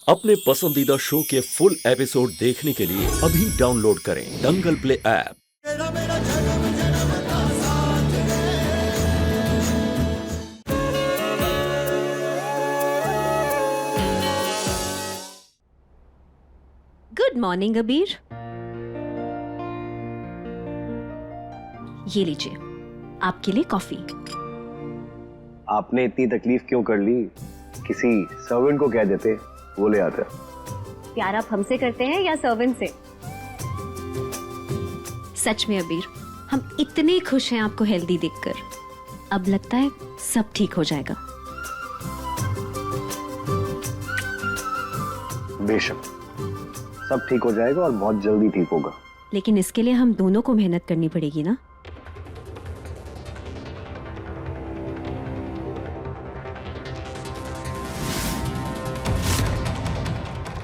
अपने पसंदीदा शो के फुल एपिसोड देखने के लिए अभी डाउनलोड करें दंगल प्ले ऐप। गुड मॉर्निंग अबीर। ये लीजिए आपके लिए कॉफी। आपने इतनी तकलीफ क्यों कर ली? किसी सर्वेंट को कह देते, वो ले आते। प्यार आप हमसे करते हैं या सर्वेंट से? सच में अबीर, हम इतने खुश हैं आपको हेल्दी देखकर। अब लगता है सब ठीक हो जाएगा। बेशक सब ठीक हो जाएगा और बहुत जल्दी ठीक होगा। लेकिन इसके लिए हम दोनों को मेहनत करनी पड़ेगी ना।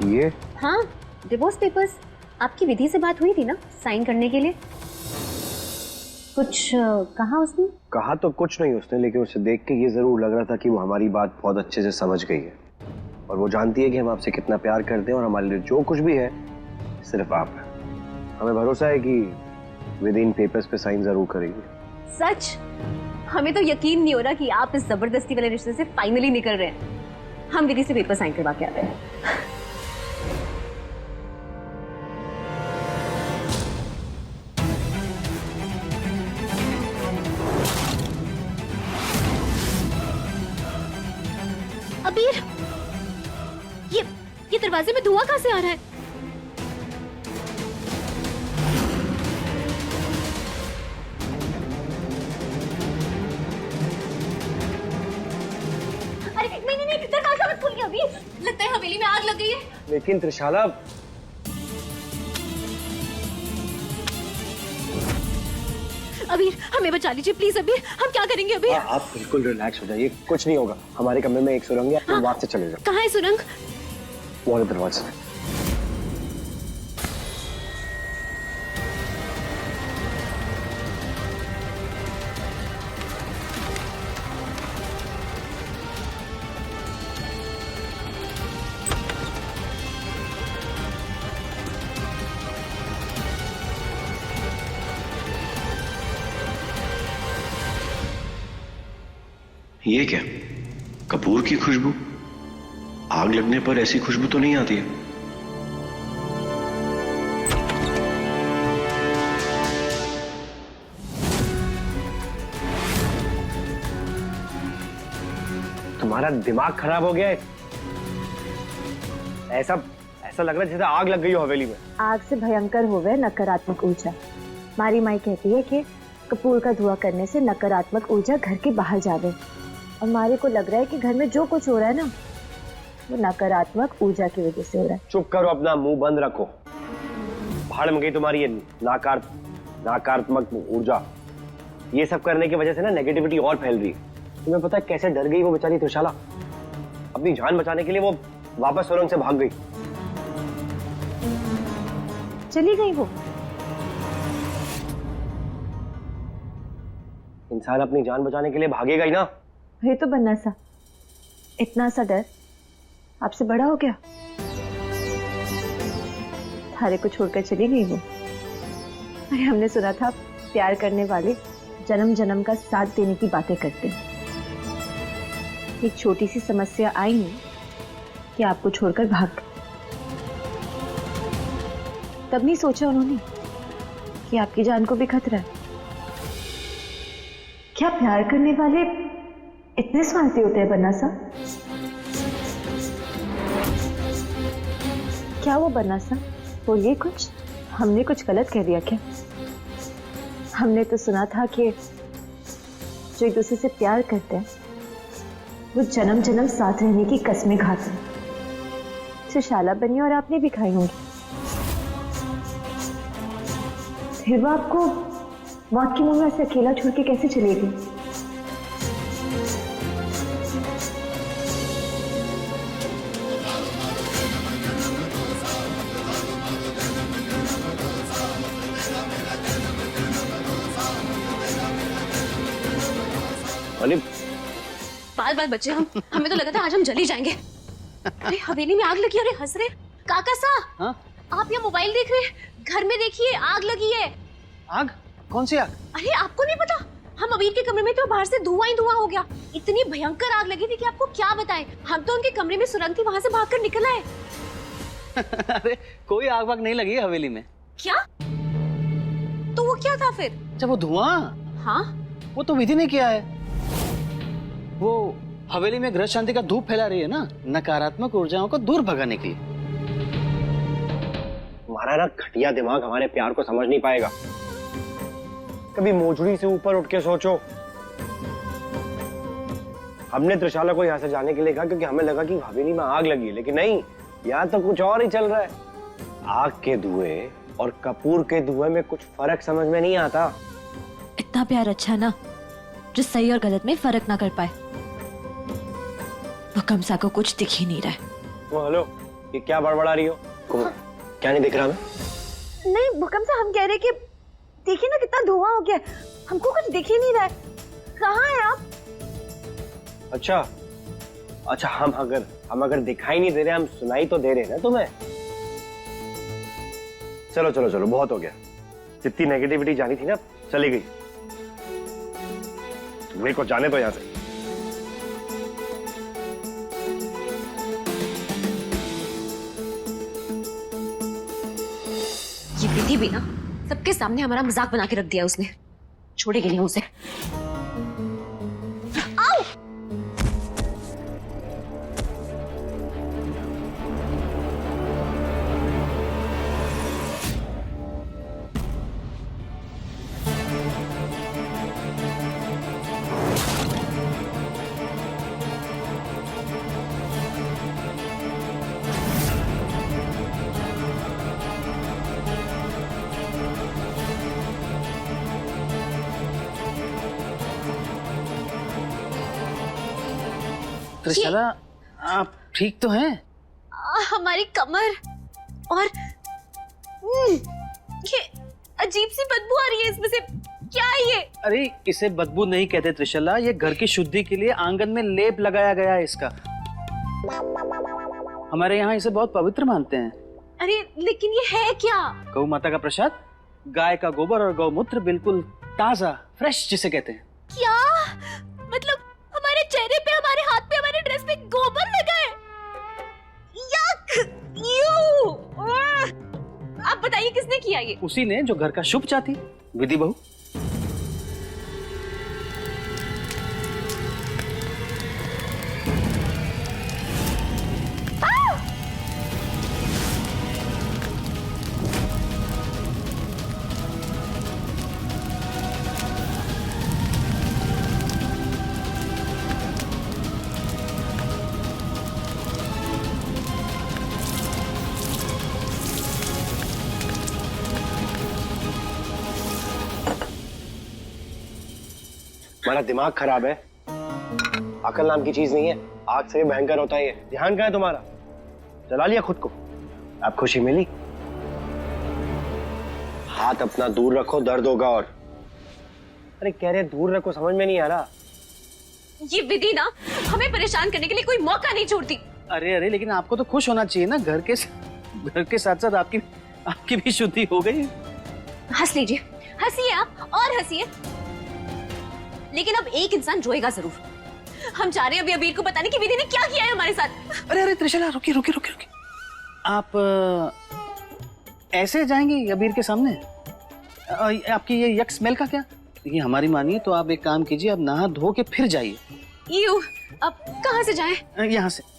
ये हाँ, डिवोर्स पेपर्स। आपकी विधि से बात हुई थी ना साइन करने के लिए? कुछ कहा उसने? कहा तो कुछ नहीं उसने, लेकिन उसे देख के ये जरूर लग रहा था कि वो हमारी बात बहुत अच्छे से समझ गई है और वो जानती है कि हम आपसे कितना प्यार करते हैं और हमारे लिए जो कुछ भी है सिर्फ आप है। हमें भरोसा है कि विद इन पेपर्स पे साइन जरूर करेगी। सच? हमें तो यकीन नहीं हो रहा कि आप इस जबरदस्ती वाले रिश्ते से फाइनली निकल रहे हैं। हम विधि से पेपर साइन करवा के आते हैं। अबीर, ये दरवाजे में धुआं कहाँ से आ रहा है? अरे नहीं, दरवाजा मत खोलिए अभी। लगता है हवेली में आग लग गई है। लेकिन त्रिशाला, अबीर, हमें बचा लीजिए प्लीज। अबीर, हम क्या करेंगे अबीर? आप बिल्कुल रिलैक्स हो जाइए, कुछ नहीं होगा। हमारे कमरे में एक सुरंग है, आप वहां से चले जाओ। कहाँ है सुरंग? वो वाले दरवाजे से। ये क्या? कपूर की खुशबू? आग लगने पर ऐसी खुशबू तो नहीं आती है। तुम्हारा दिमाग खराब हो गया है? ऐसा ऐसा लग रहा है जैसे आग लग गई हो हवेली में। आग से भयंकर हो गए नकारात्मक ऊर्जा। मारी माई कहती है कि कपूर का धुआं करने से नकारात्मक ऊर्जा घर के बाहर जावे। और मारे को लग रहा है कि घर में जो कुछ हो रहा है ना, वो नकारात्मक ऊर्जा की वजह से हो रहा है। चुप करो, अपना मुंह बंद रखो। भाड़ में गई तुम्हारी ये नकारात्मक ऊर्जा। ये सब करने की वजह से ना नेगेटिविटी और फैल रही है। तुम्हें पता है कैसे डर गई वो बेचारी त्रिशाला? अपनी जान बचाने के लिए वो वापस सुरंग से भाग गई। चली गई वो? इंसान अपनी जान बचाने के लिए भागेगा ही ना। ये तो बनना सा, इतना सा डर आपसे बड़ा हो गया? थारे को छोड़कर चली गई वो। अरे हमने सुना था प्यार करने वाले जन्म जन्म का साथ देने की बातें करते हैं। एक छोटी सी समस्या आई नहीं कि आपको छोड़कर भाग गए। तब नहीं सोचा उन्होंने कि आपकी जान को भी खतरा है। क्या प्यार करने वाले इतने स्वार्थी होते हैं बन्ना सा? क्या वो बन्ना सा बोलिए कुछ? हमने कुछ गलत कह दिया क्या? हमने तो सुना था कि जो एक दूसरे से प्यार करते हैं वो जन्म जन्म साथ रहने की कस्में खाते हैं। त्रिशाला बनी और आपने भी खाई होंगी। फिर वो आपको मौत के मुंह में ऐसे अकेला छोड़ के कैसे चली गई? अली बाल बाल बच्चे हम, हमें तो लगा था आज हम जल ही जाएंगे। अरे हवेली में आग लगी, अरे हंस रहे काका सा। हाँ? आप यहाँ मोबाइल देख रहे हैं, घर में देखिए आग लगी है। आग? कौन सी आग? अरे आपको नहीं पता, हम अबीर के कमरे में तो बाहर से धुआं ही धुआं हो गया। इतनी भयंकर आग लगी थी कि आपको क्या बताएं। हम तो उनके कमरे में सुरंग थी, वहां से भागकर निकल आए। अरे कोई आग वाग नहीं लगी है हवेली में। क्या? तो वो क्या था फिर? अच्छा वो धुआं? हाँ वो तो विधि ने किया है। वो हवेली में ग्रह शांति का धूप फैला रही है ना, नकारात्मक ऊर्जाओं को दूर भगाने के लिए। तुम्हारा ना घटिया दिमाग हमारे प्यार को समझ नहीं पाएगा। कभी मोजड़ी से ऊपर उठ के सोचो। हमने त्रिशाला को यहाँ से जाने के लिए कहा क्योंकि हमें लगा कि हवेली में आग लगी है, लेकिन नहीं, यहाँ तो कुछ और ही चल रहा है। आग के धुएं और कपूर के धुएं में कुछ फर्क समझ में नहीं आता। इतना प्यार अच्छा ना जो सही और गलत में फर्क ना कर पाए। वो कमसा को कुछ दिख ही नहीं रहा है। वो हेलो, ये क्या बड़बड़ा रही हो? क्या नहीं दिख रहा हमें? नहीं भूकंप से हम कह रहे कि देखिए ना कितना धुआं हो गया, हमको कुछ दिख ही नहीं रहा है। कहाँ है आप? अच्छा अच्छा, हम अगर दिखाई नहीं दे रहे, हम सुनाई तो दे रहे ना तुम्हें। चलो चलो चलो, बहुत हो गया। जितनी नेगेटिविटी जानी थी ना चली गई। मेरे को जाने दो यहां से। ये विधि भी ना सबके सामने हमारा मजाक बना के रख दिया उसने। छोड़ेगी नहीं उसे। आओ! त्रिशाला आप ठीक तो हैं? हमारी कमर और ये अजीब सी बदबू आ रही है इसमें से। क्या है ये? अरे इसे बदबू नहीं कहते त्रिशला, ये घर की शुद्धि के लिए आंगन में लेप लगाया गया है इसका। हमारे यहाँ इसे बहुत पवित्र मानते हैं। अरे लेकिन ये है क्या? गौ माता का प्रसाद, गाय का गोबर और गौमूत्र, बिल्कुल ताजा फ्रेश जिसे कहते हैं। क्या मतलब हमारे चेहरे पे, हमारे हाथ पे, हमारे ड्रेस पे गोबर लगा है? यक! यू! आप बताइए किसने किया ये? उसी ने जो घर का शुभ चाहती, विधि बहू। हमारा दिमाग खराब है, अकल नाम की चीज नहीं है। आग से भी भयंकर होता है ये। ध्यान कहाँ है तुम्हारा? जला लिया खुद को? आप खुशी मिली? हाथ अपना दूर रखो, दर्द होगा। और अरे कह रहे दूर रखो, समझ में नहीं आ रहा। ये विधि ना हमें परेशान करने के लिए कोई मौका नहीं छोड़ती। अरे अरे लेकिन आपको तो खुश होना चाहिए ना, घर के साथ साथ आपकी भी शुद्धि हो गई। हंस लीजिए, हंसिए आप और हंसिए, लेकिन अब एक इंसान रोएगा जरूर। हम चाह रहे हैं अभी अबीर को बताने की विधि ने क्या किया है हमारे साथ। अरे अरे त्रिशला रुकिए रुकिए रुकिए रुकिए। आप ऐसे जाएंगी अबीर के सामने? आपकी ये यक स्मेल का क्या? ये हमारी मानिए तो आप एक काम कीजिए, आप नहा धो के फिर जाइए। यू, अब कहाँ से जाएं? यहाँ से।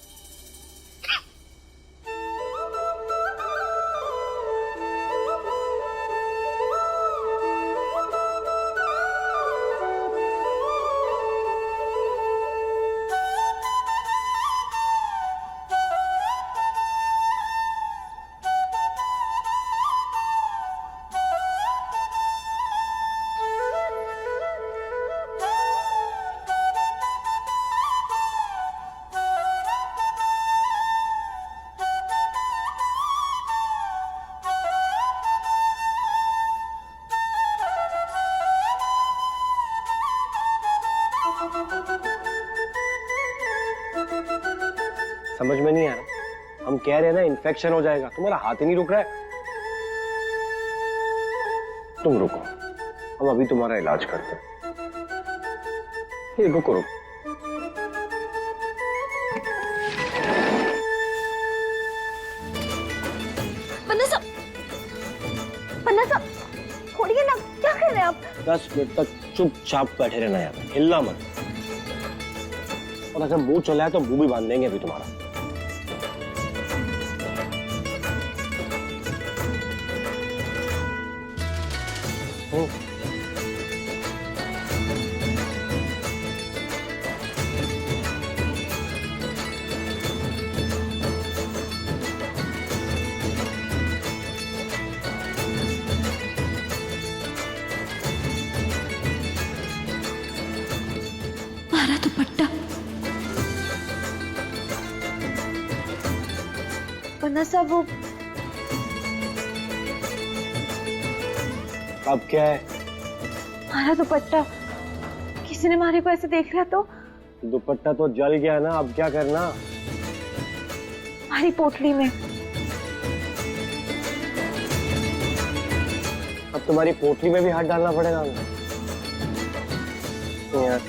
समझ में नहीं आ रहा। हम कह रहे हैं ना इन्फेक्शन हो जाएगा, तुम्हारा हाथ ही नहीं रुक रहा है। तुम रुको, हम अभी तुम्हारा इलाज करते हैं। ये रुको रुको। पन्ना साहब छोड़िए ना, क्या कर रहे हैं आप? 10 मिनट तक चुपचाप बैठे रहना यहाँ पे, हिलना मत। और अगर मुंह चला है तो मुंह भी बांध देंगे अभी तुम्हारा। मारा दुपट्टा। पन्ना साहब वो अब क्या है? मारा दुपट्टा, किसी ने मारे को ऐसे देख लिया तो? दुपट्टा तो जल गया ना, अब क्या करना? हमारी पोटली में। अब तुम्हारी पोटली में भी हाथ डालना पड़ेगा हमें। यार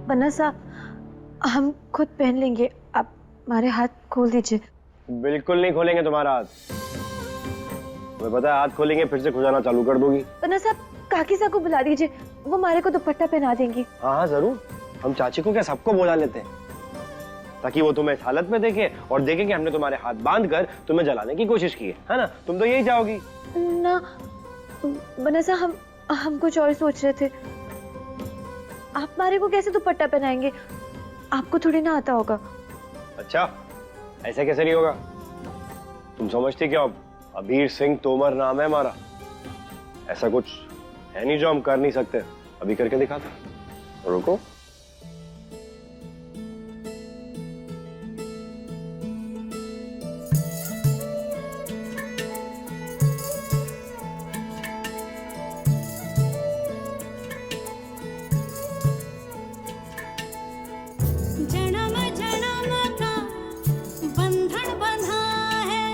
पन्ना साहब हम खुद पहन लेंगे, आप हमारे हाथ खोल दीजिए। बिल्कुल नहीं खोलेंगे तुम्हारा हाथ। तुम्हें पता है हाथ खोलेंगे फिर से खुजाना चालू कर दोगी। पन्ना साहब काकी साहब को बुला दीजिए, वो हमारे को दुपट्टा पहना देंगी। हाँ हाँ जरूर, हम चाची को क्या सबको बुला लेते हैं, ताकि वो तुम्हें इस हालत में देखे और देखे कि हमने तुम्हारे हाथ बांध कर तुम्हें जलाने की कोशिश की है ना? तुम तो यही चाहोगी ना पन्ना साहब, हम कुछ और सोच रहे थे। आप हमारे को कैसे दुपट्टा पहनाएंगे, आपको थोड़ी ना आता होगा। अच्छा ऐसा कैसे नहीं होगा? तुम समझती क्या? अबीर सिंह तोमर नाम है हमारा, ऐसा कुछ है नहीं जो हम कर नहीं सकते। अभी करके दिखाते। रुको, जन्म जन्म का बंधन बंधा है,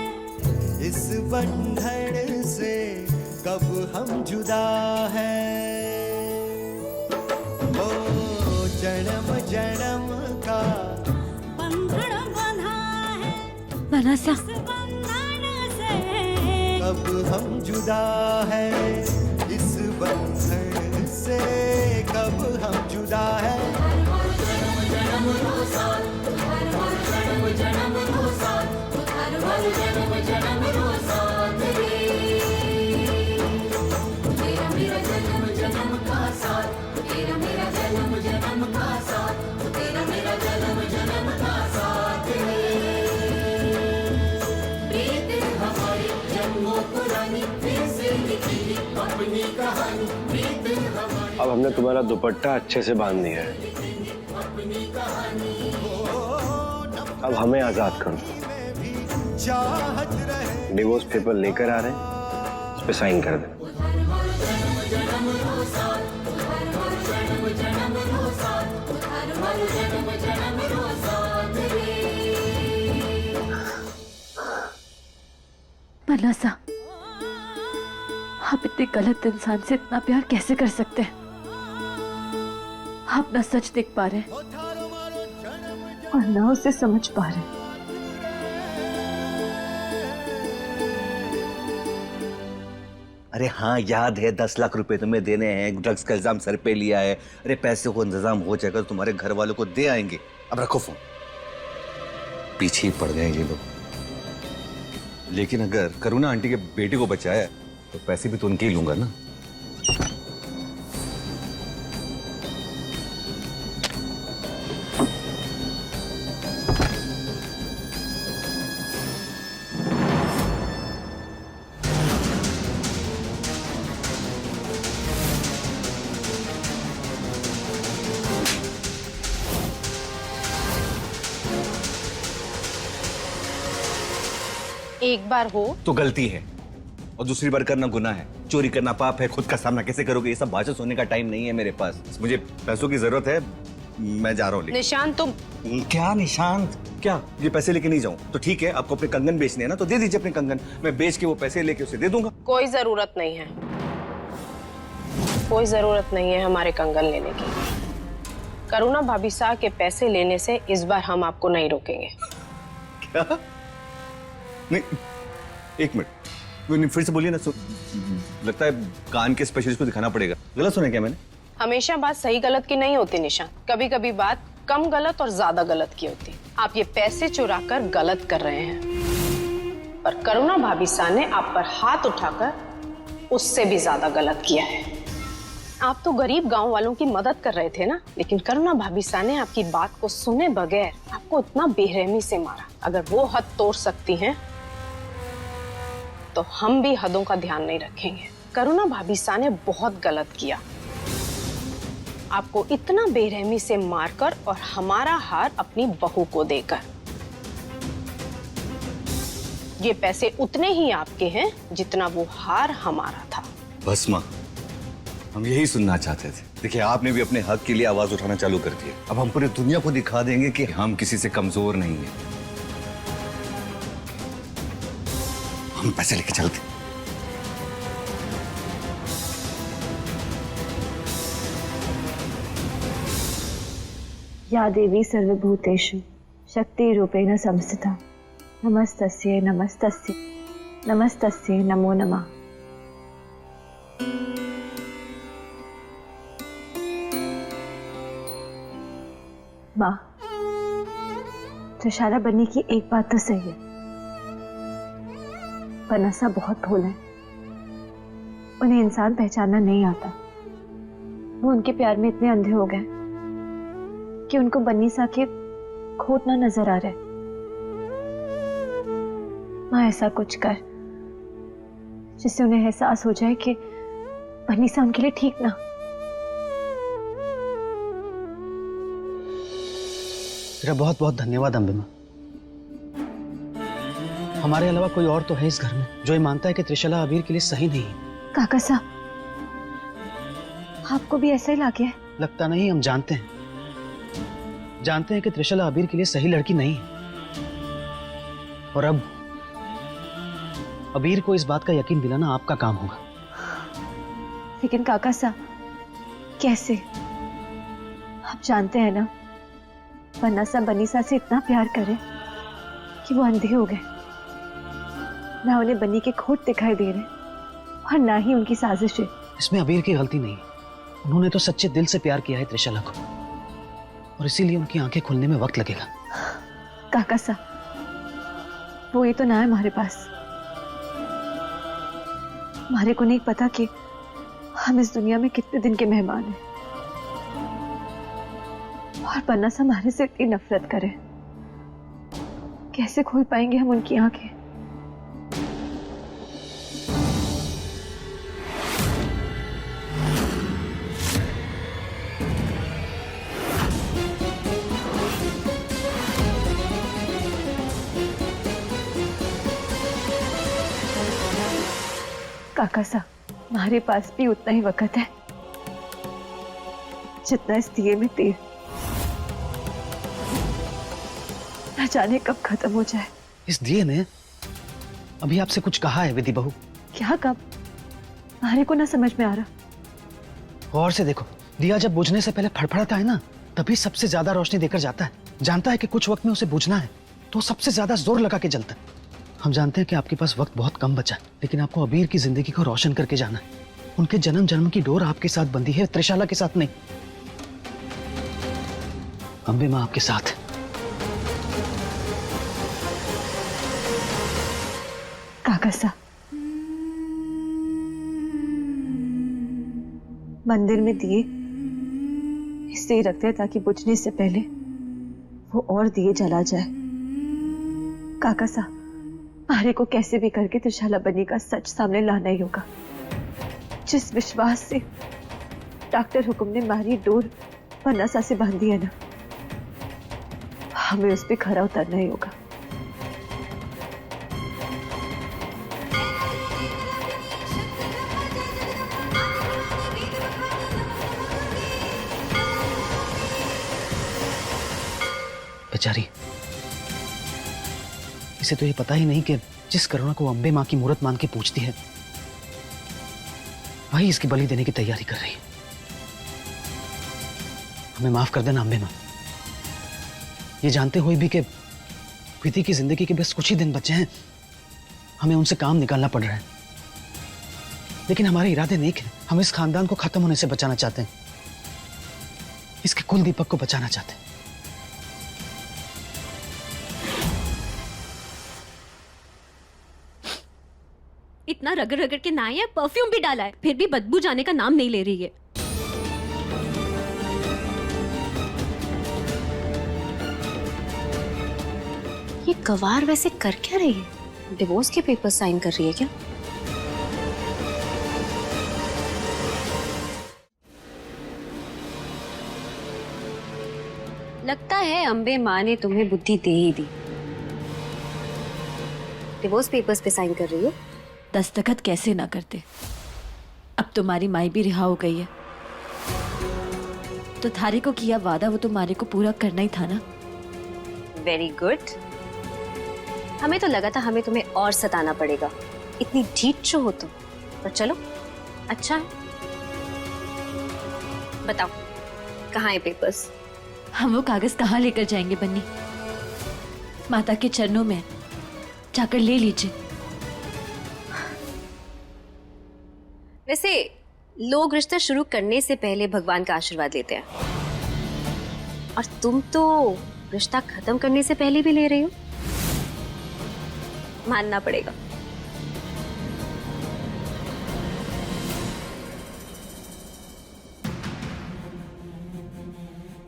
इस बंधन से कब हम जुदा है। ओ जन्म जन्म का बंधन बंधा है, पन्ना साहब इस बंधन से कब हम जुदा है। इस बंधन से कब हम जुदा है। अब हमने तुम्हारा दुपट्टा अच्छे से बांध दिया है, अब हमें आजाद करो। चाहत रहे डिवोर्स पेपर लेकर आ रहे हैं, इस पे साइन कर दे। पन्ना साहब आप इतने गलत इंसान से इतना प्यार कैसे कर सकते हैं? आप ना सच देख पा रहे हैं और ना उसे समझ पा रहे हैं। अरे हाँ याद है, 10 लाख रुपए तुम्हें देने हैं, ड्रग्स का इल्जाम सर पे लिया है। अरे पैसे को इंतजाम हो जाएगा तो तुम्हारे घर वालों को दे आएंगे। अब रखो फोन, पीछे ही पड़ गए ये लोग। लेकिन अगर करुणा आंटी के बेटे को बचाया तो पैसे भी तो उनके ही लूंगा ना। एक बार हो तो गलती है और दूसरी बार करना गुनाह है। चोरी करना पाप है, खुद का सामना कैसे करोगे? ये सब भाषण सुनने का टाइम नहीं है मेरे पास। मुझे पैसों की जरूरत है, मैं जा रहा हूँ। निशांत तुम क्या निशांत? क्या ये पैसे लेके नहीं जाऊं तो ठीक है? आपको अपने कंगन बेचने हैं ना, तो दे दीजिए अपने कंगन, मैं बेच के वो पैसे लेके उसे दे दूंगा। कोई जरूरत नहीं है, कोई जरूरत नहीं है हमारे कंगन लेने की। करुणा भाभी साह के पैसे लेने से इस बार हम आपको नहीं रोकेंगे। क्या? नहीं, एक मिनट, नहीं, फिर से बोलिए ना। लगता है कान के स्पेशलिस्ट को दिखाना पड़ेगा। गलत सुना क्या मैंने? हमेशा बात सही गलत की नहीं होती निशांत, कभी कभी बात कम गलत और ज्यादा गलत की होती। आप ये पैसे चुरा कर गलत कर रहे हैं, पर करुणा भाभी साह ने आप पर हाथ उठाकर उससे भी ज्यादा गलत किया है। आप तो गरीब गांव वालों की मदद कर रहे थे ना, लेकिन करुणा भाभी साह ने आपकी बात को सुने बगैर आपको इतना बेरहमी से मारा। अगर वो हद तोड़ सकती हैं, तो हम भी हदों का ध्यान नहीं रखेंगे। करुणा भाभी साह ने बहुत गलत किया, आपको इतना बेरहमी से मारकर और हमारा हार अपनी बहू को देकर। ये पैसे उतने ही आपके हैं जितना वो हार हमारा था। बस माँ, हम यही सुनना चाहते थे। देखिए, आपने भी अपने हक के लिए आवाज उठाना चालू कर दिया। अब हम पूरी दुनिया को दिखा देंगे कि हम किसी से कमजोर नहीं हैं। हम पैसे लेके चलते। या देवी सर्वभूतेषु शक्तिरूपेण संस्थिता नमस्तस्यै नमस्तस्यै नमस्तस्यै नमो नमः। माँ, त्रिशाला बनने की एक बात तो सही है, बनसा बहुत भोला है, उन्हें इंसान पहचानना नहीं आता। वो उनके प्यार में इतने अंधे हो गए कि उनको बन्नी सा के खोट ना नजर आ रहा है। माँ, ऐसा कुछ कर जिससे उन्हें एहसास हो जाए कि बन्नी सा उनके लिए ठीक ना। तेरा बहुत बहुत धन्यवाद अम्बे माँ। हमारे अलावा कोई और तो है इस घर में जो ये मानता है कि त्रिशला अबीर के लिए सही नहीं है। काका साहब, आपको भी ऐसा ही लगा है? लगता नहीं, हम जानते हैं कि त्रिशला अबीर के लिए सही लड़की नहीं है। और अब अबीर को इस बात का यकीन दिलाना आपका काम होगा। लेकिन काका साहब, कैसे? आप जानते हैं ना, बनसा बनीसा से इतना प्यार करे कि वो अंधे हो गए। ना उन्हें बनी के खोट दिखाई दे रहे और ना ही उनकी साजिश है। इसमें अबीर की गलती नहीं है, उन्होंने तो सच्चे दिल से प्यार किया है त्रिशला को, और इसीलिए उनकी आंखें खुलने में वक्त लगेगा। काका साहब, वो ये तो ना है हमारे पास। हमारे को नहीं पता कि हम इस दुनिया में कितने दिन के मेहमान हैं, और बनसा हमारे से इतनी नफरत करे, कैसे खोल पाएंगे हम उनकी आंखें? काका साहब, हमारे पास भी उतना ही वक्त है जितना इस दिए में तेल। न जाने कब खत्म हो जाए। इस दिए ने अभी आपसे कुछ कहा है विधि बहू? क्या कब? हमारे को ना समझ में आ रहा। गौर से देखो, दिया जब बुझने से पहले फड़फड़ाता है ना, तभी सबसे ज्यादा रोशनी देकर जाता है। जानता है कि कुछ वक्त में उसे बुझना है तो सबसे ज्यादा जोर लगा के जलता है। हम जानते हैं कि आपके पास वक्त बहुत कम बचा है, लेकिन आपको अबीर की जिंदगी को रोशन करके जाना है। उनके जन्म जन्म की डोर आपके साथ बंधी है, त्रिशाला के साथ नहीं। अम्बे माँ आपके साथ। काका साहब, मंदिर में दिए इसलिए रखते हैं ताकि बुझने से पहले वो और दिए जला जाए। काका साहब, हमारे को कैसे भी करके त्रिशाला बनी का सच सामने लाना ही होगा। जिस विश्वास से डॉक्टर हुकुम ने मारी डोर बनसा से बांधी है ना, हमें उस पर खरा उतरना ही होगा। जा रही है। इसे तो ये पता ही नहीं कि जिस करुणा को अम्बे माँ की मूरत मान के पूछती है, वही इसकी बलि देने की तैयारी कर रही है। हमें माफ कर देना अम्बे माँ, ये जानते हुए भी कि प्रीति की जिंदगी के बस कुछ ही दिन बचे हैं, हमें उनसे काम निकालना पड़ रहा है। लेकिन हमारे इरादे नेक हैं। हम इस खानदान को खत्म होने से बचाना चाहते हैं, इसके कुल दीपक को बचाना चाहते हैं। इतना रगड़ रगड़ के नहाया है, परफ्यूम भी डाला है, फिर भी बदबू जाने का नाम नहीं ले रही है। ये गवार वैसे कर क्या रही है? डिवोर्स के पेपर साइन कर रही है क्या? लगता है अम्बे माँ ने तुम्हें बुद्धि दे ही दी। डिवोर्स पेपर्स पे साइन कर रही हो? दस्तखत कैसे ना करते, अब तुम्हारी माई भी रिहा हो गई है, तो थारी को किया वादा वो तुम्हारे को पूरा करना ही था ना। Very good. हमें तो लगा था हमें तुम्हें और सताना पड़ेगा, इतनी ढीठ जो हो तुम। पर चलो अच्छा है। बताओ कहाँ है पेपर्स? हम वो कागज कहाँ लेकर जाएंगे बन्नी? माता के चरणों में जाकर ले लीजिए। वैसे लोग रिश्ता शुरू करने से पहले भगवान का आशीर्वाद लेते हैं, और तुम तो रिश्ता खत्म करने से पहले भी ले रही हो। मानना पड़ेगा।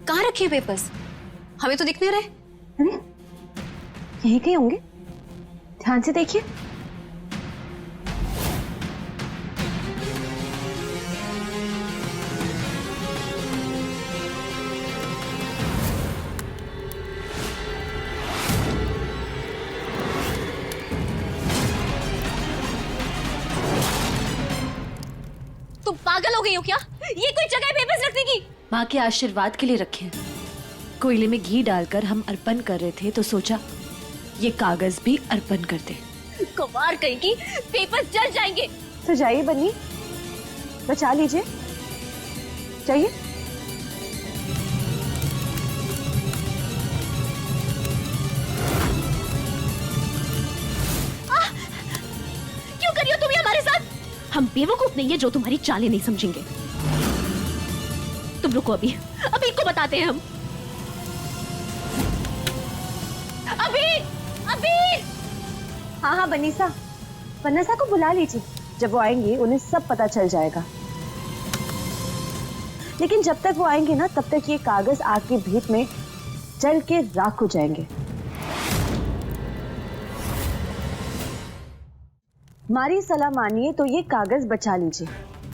कहाँ रखे पेपर्स? हमें तो दिख नहीं रहे। अरे यहीं कहीं होंगे, ध्यान से देखिए। तुम पागल हो गई हो क्या? ये कोई जगह है पेपर्स रखने की? माँ के आशीर्वाद के लिए रखे हैं। कोयले में घी डालकर हम अर्पण कर रहे थे तो सोचा ये कागज भी अर्पण कर दे। कुमार कहीं की, पेपर्स जल जाएंगे। तो जाइए बन्नी, बचा लीजिए, जाइए। क्यों कर रही हो तुम ये हमारे साथ? हम बेवकूफ नहीं है जो तुम्हारी चालें नहीं समझेंगे। तुम रुको, अभी अभी इनको बताते हैं हम। अभी हाँ हाँ बनीसा, वन्नसा को बुला लीजिए। जब वो आएंगे उन्हें सब पता चल जाएगा। लेकिन जब तक वो आएंगे ना, तब तक ये कागज आग की भीत में जल के राख हो जाएंगे। हमारी सलाह मानिए तो ये कागज बचा लीजिए,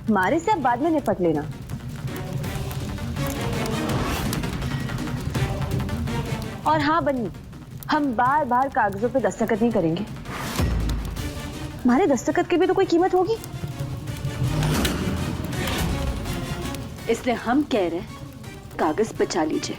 हमारे से अब बाद में निपट लेना। और हाँ बन्नी, हम बार बार कागजों पे दस्तखत नहीं करेंगे। हमारे दस्तखत की भी तो कोई कीमत होगी, इसलिए हम कह रहे हैं कागज बचा लीजिए।